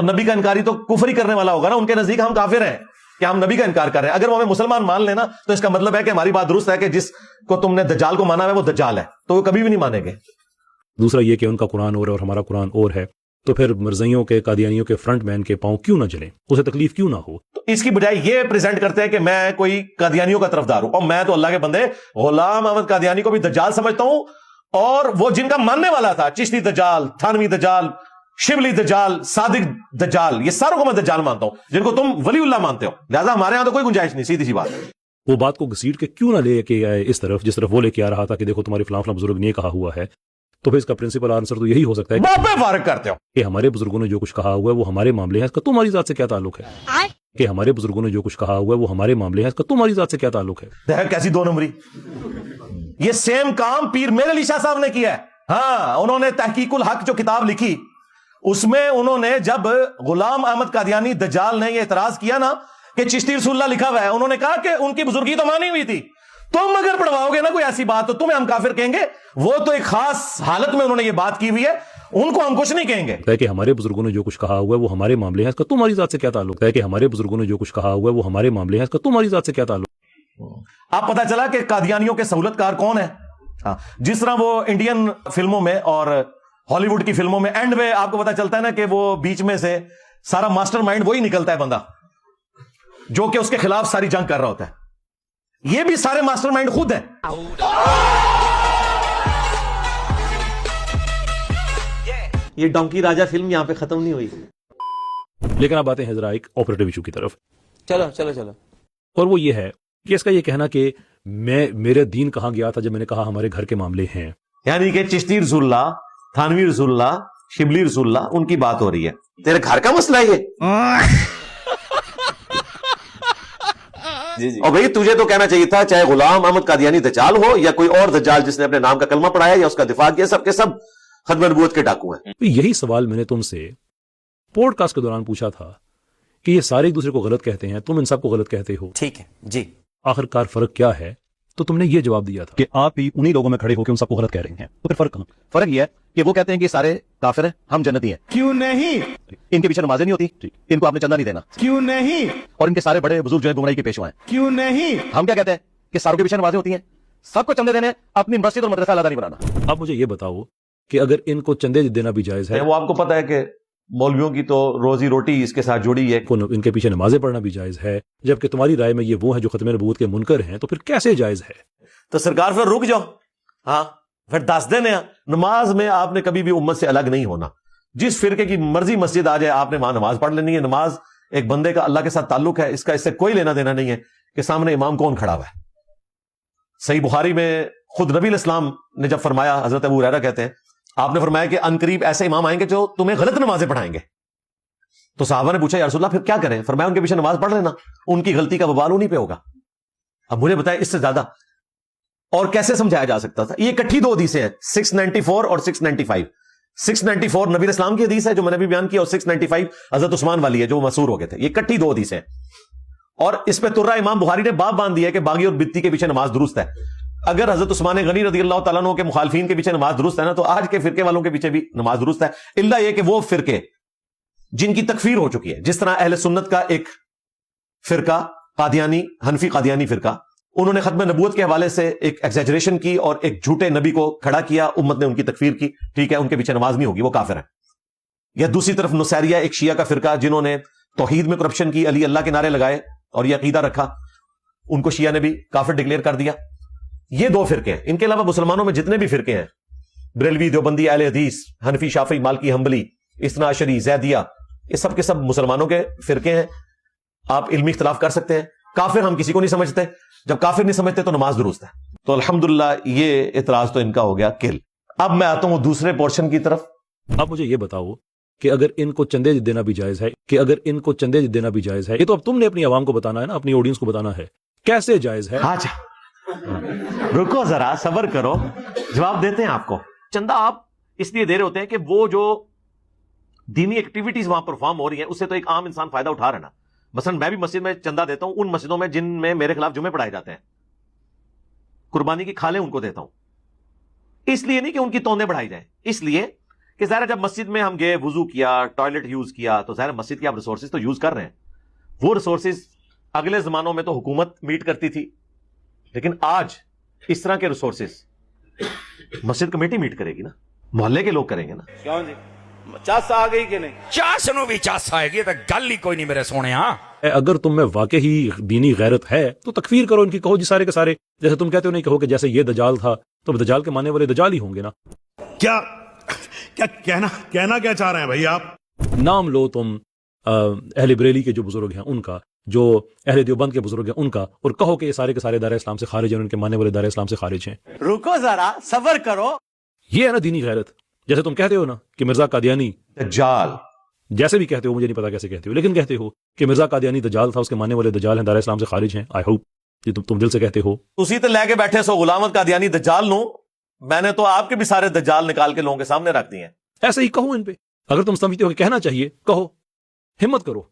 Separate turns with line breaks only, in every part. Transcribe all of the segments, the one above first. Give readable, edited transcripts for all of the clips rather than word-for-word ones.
تو نبی کا انکاری تو کفر ہی کرنے والا ہوگا نا. ان کے نزدیک ہم کافر ہیں کہ ہم نبی کا انکار کر رہے ہیں. اگر وہ ہمیں مسلمان مان لینا تو اس کا مطلب ہے کہ ہماری بات درست ہے کہ جس کو تم نے دجال کو مانا ہے وہ دجال ہے, تو وہ کبھی بھی نہیں مانیں گے.
دوسرا یہ کہ ان کا قرآن اور ہمارا قرآن اور ہے, تو پھر مرزائیوں کے قادیانیوں کے فرنٹ مین کے پاؤں کیوں نہ جلیں, اسے تکلیف کیوں نہ ہو.
تو اس کی بجائے یہ پریزنٹ کرتے ہیں کہ میں کوئی قادیانیوں کا طرفدار ہوں, اور میں تو اللہ کے بندے غلام احمد قادیانی کو بھی دجال سمجھتا ہوں, اور وہ جن کا ماننے والا تھا, چشتی دجال, تھانوی دجال, شبلی دجال, صادق دجال, یہ ساروں کو میں دجال مانتا ہوں جن کو تم ولی اللہ مانتے ہو. لہذا ہمارے ہاں تو کوئی گنجائش نہیں, سیدھی سی بات ہے.
وہ بات کو گھسیٹ کے کیوں نہ لے کے آئے اس طرف جس طرف وہ لے کے آ رہا تھا کہ دیکھو تمہارے فلاں فلاں بزرگ نے کہا ہوا ہے. تو پھر اس کا پرنسپل آنسر تو یہی ہو سکتا ہے
باپ پہ فارغ کرتے ہو
کہ ہمارے بزرگوں نے جو کچھ کہا ہوا ہے وہ ہمارے معاملے ہیں, اس کا تمہاری ذات سے کیا تعلق ہے. کہ ہمارے بزرگوں نے جو کچھ کہا ہوا ہے وہ ہمارے معاملے ہیں, اس کا تمہاری ذات سے کیا تعلق ہے.
دیکھ کیسی دو نمبری. یہ سیم کام پیر میرے علی شاہ صاحب نے کیا ہے. ہاں, انہوں نے تحقیق الحق جو کتاب لکھی, اس میں انہوں نے جب غلام احمد قادیانی دجال نے یہ اعتراض کیا نا کہ چشتی رسول اللہ لکھا ہوا ہے, انہوں نے کہا کہ ان کی بزرگی تو مانی ہوئی تھی, تم اگر پڑھواؤ گے نا کوئی ایسی بات تو تمہیں ہم کافر کہیں گے. وہ تو ایک خاص حالت میں انہوں نے یہ بات کی ہوئی ہے, ان کو ہم کچھ نہیں کہیں گے.
کہ ہمارے بزرگوں نے جو کچھ کہا ہوا ہے وہ ہمارے معاملے ہیں, اس کا تمہاری ذات سے کیا تعلق ہے. کہ ہمارے بزرگوں نے جو کچھ کہا ہوا ہے وہ ہمارے معاملے ہیں, اس کا تمہاری ذات سے کیا تعلق.
آپ پتا چلا کہ قادیانیوں کے سہولت کار کون ہے. جس طرح وہ انڈین فلموں میں اور ہالی ووڈ کی فلموں میں اینڈ میں آپ کو پتا چلتا ہے نا کہ وہ بیچ میں سے سارا ماسٹر مائنڈ وہی نکلتا ہے بندہ جو کہ اس کے خلاف ساری جنگ کر رہا ہوتا ہے. یہ بھی سارے ماسٹر مائنڈ خود ہیں. یہ ڈونکی راجا فلم یہاں پہ ختم نہیں ہوئی.
لیکن اب آتے ہیں ذرا ایک آپریٹو ایشو کی طرف.
چلو
اور وہ یہ ہے کہ اس کا یہ کہنا کہ میرے دین کہاں گیا تھا جب میں نے کہا ہمارے گھر کے معاملے ہیں.
یعنی کہ چشتی رسول اللہ, تھانوی رسول اللہ, شبلی رسول اللہ, ان کی بات ہو رہی ہے.
تیرے گھر کا مسئلہ ہے یہ. اور بھئی تجھے تو کہنا چاہیے تھا چاہے غلام احمد قادیانی دجال ہو یا کوئی اور دجال جس نے اپنے نام کا کلمہ پڑھایا یا اس کا دفاع کیا, سب کے سب ختم نبوت کے ڈاکو ہیں.
یہی سوال میں نے تم سے پوڈ کاسٹ کے دوران پوچھا تھا کہ یہ سارے ایک دوسرے کو غلط کہتے ہیں, تم ان سب کو غلط کہتے ہو,
ٹھیک ہے جی,
آخر کار فرق کیا ہے. تو تم نے یہ جواب دیا تھا
کہ آپ ہی انہی لوگوں میں کھڑے ہو کے ان سب کو غلط کہہ رہے ہیں. تو پھر فرق کہاں؟ فرق یہ ہے کہ وہ کہتے ہیں کہ سارے کافر ہیں, ہم جنتی ہیں.
کیوں نہیں,
ان کے پیچھے نمازیں نہیں ہوتی, ان کو آپ نے چندہ نہیں دینا.
کیوں نہیں,
اور ان کے سارے بڑے بزرگ جو ہیں گمراہی کے پیشوا ہیں.
کیوں نہیں.
ہم کیا کہتے ہیں کہ ساروں کے پیچھے نمازیں ہوتی ہیں, سب کو چندے دینے, اپنی مسجد اور مدرسہ علیحدہ نہیں بنانا.
اب مجھے یہ بتاؤ کہ اگر ان کو چندے دینا بھی جائز ہے,
وہ آپ کو پتا ہے کہ مولویوں کی تو روزی روٹی اس کے ساتھ جڑی ہے,
ان کے پیچھے نمازیں پڑھنا بھی جائز ہے, جبکہ تمہاری رائے میں یہ وہ ہیں جو ختم نبوت کے منکر ہیں, تو پھر کیسے جائز ہے؟
تو سرکار پھر رک جاؤ. ہاں پھر دس دینے, نماز میں آپ نے کبھی بھی امت سے الگ نہیں ہونا. جس فرقے کی مرضی مسجد آ جائے آپ نے وہاں نماز پڑھ لینی ہے. نماز ایک بندے کا اللہ کے ساتھ تعلق ہے, اس کا اس سے کوئی لینا دینا نہیں ہے کہ سامنے امام کون کھڑا ہوا ہے. صحیح بخاری میں خود نبی الاسلام نے جب فرمایا, حضرت ابو ہریرہ کہتے ہیں, آپ نے فرمایا کہ ان قریب ایسے امام آئیں گے جو تمہیں غلط نمازیں پڑھائیں گے. تو صحابہ نے پوچھا یا رسول اللہ پھر کیا کریں؟ فرمایا ان کے پیچھے نماز پڑھ لینا, ان کی غلطی کا وبال انہیں پہ ہوگا. اب مجھے بتائیں اس سے زیادہ اور کیسے سمجھایا جا سکتا تھا؟ یہ اکٹھی دو حدیثیں ہیں, 694 اور 695. 694 نبی الاسلام کی حدیث ہے جو میں نے بھی بیان کیا, اور 695 حضرت عثمان والی ہے جو مسحور ہو گئے تھے. یہ اکٹھی دو حدیثیں ہیں, اور اس پہ ترہ امام بخاری نے باب باندھ دیا ہے کہ باغی اور بتی کے پیچھے نماز درست ہے. اگر حضرت عثمان غنی رضی اللہ تعالیٰ عنہ کے مخالفین کے پیچھے نماز درست ہے نا, تو آج کے فرقے والوں کے پیچھے بھی نماز درست ہے, الا یہ کہ وہ فرقے جن کی تکفیر ہو چکی ہے, جس طرح اہل سنت کا ایک فرقہ قادیانی, حنفی قادیانی فرقہ, انہوں نے ختم نبوت کے حوالے سے ایک ایگزیجریشن کی اور ایک جھوٹے نبی کو کھڑا کیا, امت نے ان کی تکفیر کی. ٹھیک ہے, ان کے پیچھے نماز نہیں ہوگی, وہ کافر ہیں. یا دوسری طرف نصیریہ, ایک شیعہ کا فرقہ, جنہوں نے توحید میں کرپشن کی, علی اللہ کے نعرے لگائے اور یہ عقیدہ رکھا, ان کو شیعہ نے بھی کافر ڈکلیئر کر دیا. یہ دو فرقے ہیں. ان کے علاوہ مسلمانوں میں جتنے بھی فرقے ہیں, بریلوی, دیوبندی, اہل حدیث, حنفی, شافعی, مالکی, حنبلی, اثنا عشری, زیدیہ, یہ سب کے سب مسلمانوں کے فرقے ہیں. آپ علمی اختلاف کر سکتے ہیں. کافر ہم کسی کو نہیں سمجھتے, جب کافر نہیں سمجھتے تو نماز درست ہے. تو الحمدللہ یہ اعتراض تو ان کا ہو گیا کل. اب میں آتا ہوں دوسرے پورشن کی طرف.
اب مجھے یہ بتاؤ کہ اگر ان کو چندے دینا بھی جائز ہے, یہ تو اب تم نے اپنی عوام کو بتانا ہے نا, اپنی آڈینس کو بتانا ہے کیسے جائز ہے.
اچھا رکو ذرا, صبر کرو, جواب دیتے ہیں آپ کو. چندہ آپ اس لیے دے رہے ہوتے ہیں کہ وہ جو دینی ایکٹیویٹیز وہاں پرفارم ہو رہی ہیں اس سے تو ایک عام انسان فائدہ اٹھا رہا ہے نا. مثلا میں بھی مسجد میں چندہ دیتا ہوں ان مسجدوں میں جن میں میرے خلاف جمعے پڑھائے جاتے ہیں, قربانی کی کھالیں ان کو دیتا ہوں. اس لیے نہیں کہ ان کی توندیں بڑھائی جائیں, اس لیے کہ ظاہر جب مسجد میں ہم گئے, وضو کیا, ٹوائلٹ یوز کیا, تو ظاہر مسجد کی آپ ریسورسز تو یوز کر رہے ہیں. وہ ریسورسز اگلے زمانوں میں تو حکومت میٹ کرتی تھی, لیکن آج اس طرح کے ریسورسز مسجد کمیٹی میٹ کرے گی نا, محلے کے لوگ کریں گے نا.
کیوں جی چاس آ گئی کہ نہیں؟
چاس نو بھی چاس آئے گی تو گل ہی کوئی نہیں میرے سونے. ہاں
اگر تم میں واقعی دینی غیرت ہے تو تکفیر کرو ان کی, کہو جی سارے کے سارے, جیسے تم کہتے ہو نہیں کہو کہ جیسے یہ دجال تھا تو دجال کے ماننے والے دجال ہی ہوں گے نا.
کیا کہنا کیا چاہ رہے ہیں بھائی آپ؟
نام لو تم اہل بریلی کے جو بزرگ ہیں ان کا, جو اہل دیوبند کے بزرگ ہیں ان کا, اور کہو کہ یہ سارے کے سارے دار اسلام سے خارج ہیں, ان کے ماننے والے دار اسلام سے خارج ہیں.
رکو ذرا, صبر کرو.
یہ ہے نا دینی غیرت. جیسے تم کہتے ہو نا کہ مرزا قادیانی
دجال,
جیسے بھی کہتے ہو, مجھے نہیں پتا کیسے کہتے ہو, لیکن کہتے ہو کہ مرزا قادیانی دجال تھا, اس کے ماننے والے دجال ہیں, دار اسلام سے خارج ہیں. آئی ہوپ یہ تم دل سے کہتے ہو.
اسی تو لے کے بیٹھے سو غلام احمد قادیانی دجال نو, میں نے تو آپ کے بھی سارے دجال نکال کے لوگوں کے سامنے رکھ دیے ہیں.
ایسے ہی کہو ان پہ, اگر تم سمجھتے ہو کہ کہنا چاہیے کہو, ہمت کرو.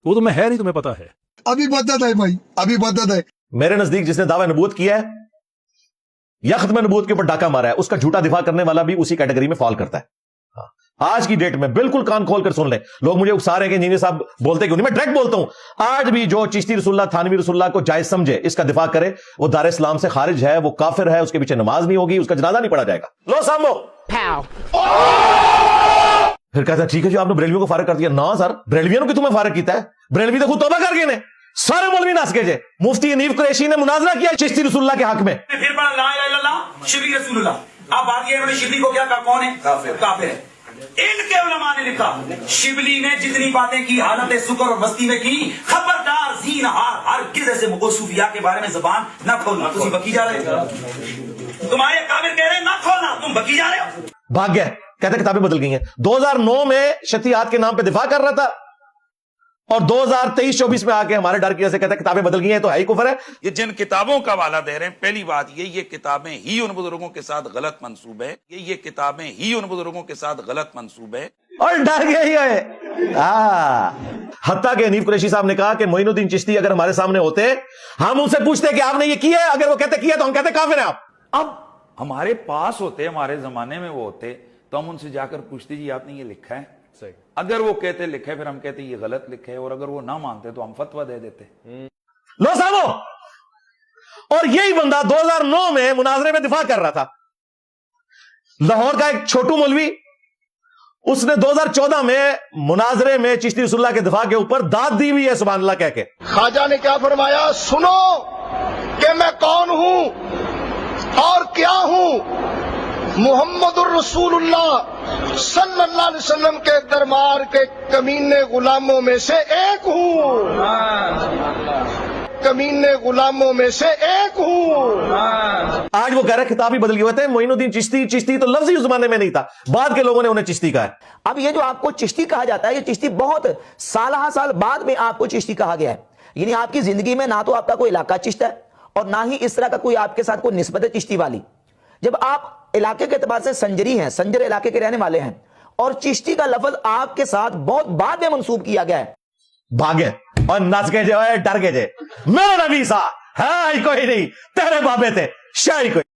وہ تمہیں ہے نہیں, تمہیں پتا ہے.
ابھی بدت ہے بھائی, ابھی بدت ہے.
میرے نزدیک جس نے دعوی نبوت کیا ہے یا ختم نبوت کے اوپر ڈاکہ مارا ہے, اس کا جھوٹا دفاع کرنے والا بھی اسی کیٹیگری میں فال کرتا ہے. آج کی ڈیٹ میں بالکل کان کھول کر سن لیں. لوگ مجھے اکسا رہے ہیں کہ انجینئر صاحب بولتے کیوں نہیں, میں ڈائریکٹ بولتا ہوں. آج بھی جو چشتی رسول اللہ, تھانوی رسول اللہ کو جائز سمجھے, اس کا دفاع کرے, وہ دار اسلام سے خارج ہے, وہ کافر ہے, اس کے پیچھے نماز نہیں ہوگی, اس کا جنازہ نہیں پڑھا جائے گا. لو سامو پھر کہتا ہے ٹھیک ہے جی آپ نے بریلویوں کو فارغ کر دیا. نہ سر, بریلویوں کو تمہیں فارغ کیتا ہے, بریلوی تو خود توبہ کر گئے نے, سارے مولوی ناس کے جے. مفتی انیف قریشی نے مناظرہ کیا چشتی رسول اللہ کے حق میں.
پھر پڑھا لا الہ الا اللہ شبلی رسول اللہ. اب آگے انہوں نے شبلی کو کیا کہا, کون ہے؟ کافر ہے. ان کے علماء نے لکھا شبلی نے جتنی باتیں کی حالت سکر اور مستی میں کی, خبردار زین ہر کسی سے صوفیاء کے بارے میں زبان نہ کھولنا. تم بکی جا رہے ہو, تمہارے کافر کہہ رہے ہیں نہ کھولنا, تم بکی جا رہے ہو.
بھاگ گیا, کہتے کتابیں بدل گئی ہیں. 2009 میں شتیات کے نام پہ دفاع کر رہا تھا, اور 2023-24 میں آ کے ہمارے ڈر کی وجہ سے کہتا ہے کتابیں بدل گئی ہیں تو ہے ہی کفر ہے.
یہ جن کتابوں کا حوالہ دے رہے ہیں, پہلی بات یہ کتابیں ہی ان بزرگوں کے ساتھ غلط منسوب ہے. یہ کتابیں ہی ان بزرگوں کے ساتھ غلط منسوب ہے,
اور ڈر گیا ہی ہے. حتیٰ کہ حنیف قریشی صاحب نے کہا کہ معین الدین چشتی اگر ہمارے سامنے ہوتے, ہم ان سے پوچھتے کہ آپ نے یہ کیا ہے, اگر وہ کہتے کیا تو ہم کہتے کافر ہیں آپ.
اب ہمارے پاس ہوتے, ہمارے زمانے میں وہ ہوتے, تو ہم ان سے جا کر پوچھتے جی آپ نے یہ لکھا ہے. اگر وہ کہتے لکھے, پھر ہم کہتے یہ غلط لکھے, اور اگر وہ نہ مانتے تو ہم فتویٰ دے دیتے.
لو سامو, اور یہی بندہ 2009 میں مناظرے میں دفاع کر رہا تھا. لاہور کا ایک چھوٹو مولوی, اس نے 2014 میں مناظرے میں چشتی رسول اللہ کے دفاع کے اوپر داد دی ہوئی ہے, سبحان اللہ کہہ کے.
خواجہ نے کیا فرمایا, سنو کہ میں کون ہوں اور کیا ہوں. محمد الرسول اللہ صلی اللہ علیہ وسلم کے دربار کے کمینے غلاموں میں سے ایک ہوں, کمینے غلاموں میں سے ایک ہوں.
آج وہ کہہ رہے کتاب ہی بدل گئے ہوتے ہیں. معین الدین چشتی, چشتی تو لفظ ہی اس زمانے میں نہیں تھا, بعد کے لوگوں نے انہیں چشتی کہا ہے.
اب یہ جو آپ کو چشتی کہا جاتا ہے, یہ چشتی بہت سالہ سال بعد میں آپ کو چشتی کہا گیا ہے. یعنی آپ کی زندگی میں نہ تو آپ کا کوئی علاقہ چشت ہے, اور نہ ہی اس طرح کا کوئی آپ کے ساتھ کوئی نسبت ہے چشتی والی. جب آپ علاقے کے اعتبار سے سنجری ہیں, سنجر علاقے کے رہنے والے ہیں, اور چشتی کا لفظ آپ کے ساتھ بہت بعد میں منسوب کیا گیا ہے.
بھاگے اور نس کے جو ہے ڈر کے جے, میرا نبی سا ہے کوئی نہیں, تیرے بابے تھے شاہی کوئی.